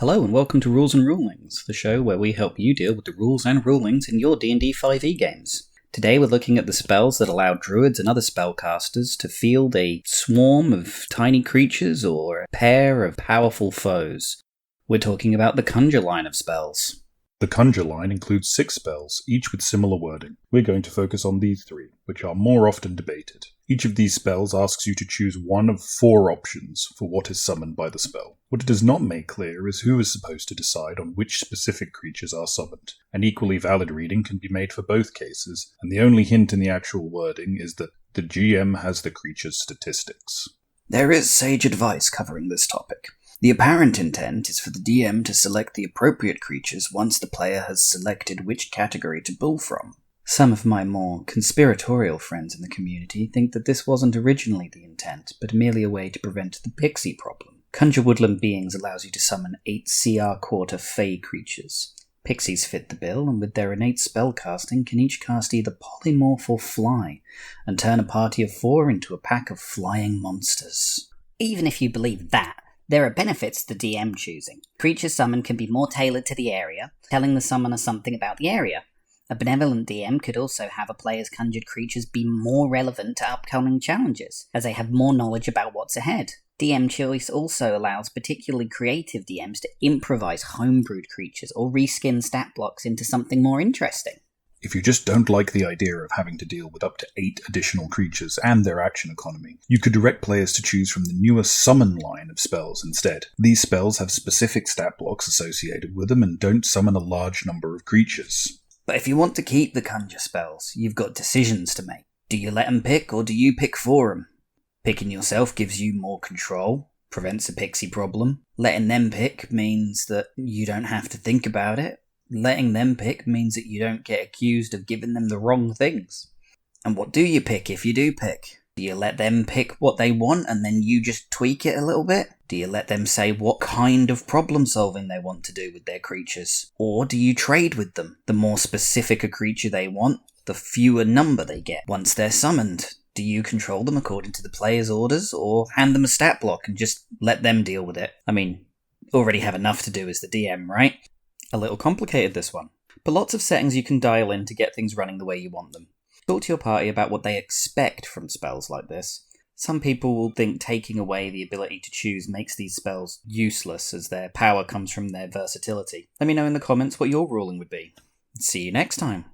Hello and welcome to Rules and Rulings, the show where we help you deal with the rules and rulings in your D&D 5e games. Today we're looking at the spells that allow druids and other spellcasters to field a swarm of tiny creatures or a pair of powerful foes. We're talking about the Conjure line of spells. The Conjure line includes 6 spells, each with similar wording. We're going to focus on these 3, which are more often debated. Each of these spells asks you to choose one of 4 options for what is summoned by the spell. What it does not make clear is who is supposed to decide on which specific creatures are summoned. An equally valid reading can be made for both cases, and the only hint in the actual wording is that the GM has the creature's statistics. There is sage advice covering this topic. The apparent intent is for the DM to select the appropriate creatures once the player has selected which category to pull from. Some of my more conspiratorial friends in the community think that this wasn't originally the intent, but merely a way to prevent the pixie problem. Conjure Woodland Beings allows you to summon 8 CR quarter Fey creatures. Pixies fit the bill, and with their innate spellcasting can each cast either polymorph or fly, and turn a party of 4 into a pack of flying monsters. Even if you believe that, there are benefits to the DM choosing. Creatures summoned can be more tailored to the area, telling the summoner something about the area. A benevolent DM could also have a player's conjured creatures be more relevant to upcoming challenges, as they have more knowledge about what's ahead. DM choice also allows particularly creative DMs to improvise homebrewed creatures or reskin stat blocks into something more interesting. If you just don't like the idea of having to deal with up to 8 additional creatures and their action economy, you could direct players to choose from the newer Summon line of spells instead. These spells have specific stat blocks associated with them and don't summon a large number of creatures. But if you want to keep the Conjure spells, you've got decisions to make. Do you let them pick, or do you pick for them? Picking yourself gives you more control, prevents a pixie problem. Letting them pick means that you don't have to think about it. Letting them pick means that you don't get accused of giving them the wrong things. And what do you pick if you do pick? Do you let them pick what they want and then you just tweak it a little bit? Do you let them say what kind of problem solving they want to do with their creatures? Or do you trade with them? The more specific a creature they want, the fewer number they get once they're summoned. Do you control them according to the player's orders, or hand them a stat block and just let them deal with it? I mean, already have enough to do as the DM, right? A little complicated, this one, but lots of settings you can dial in to get things running the way you want them. Talk to your party about what they expect from spells like this. Some people will think taking away the ability to choose makes these spells useless, as their power comes from their versatility. Let me know in the comments what your ruling would be. See you next time.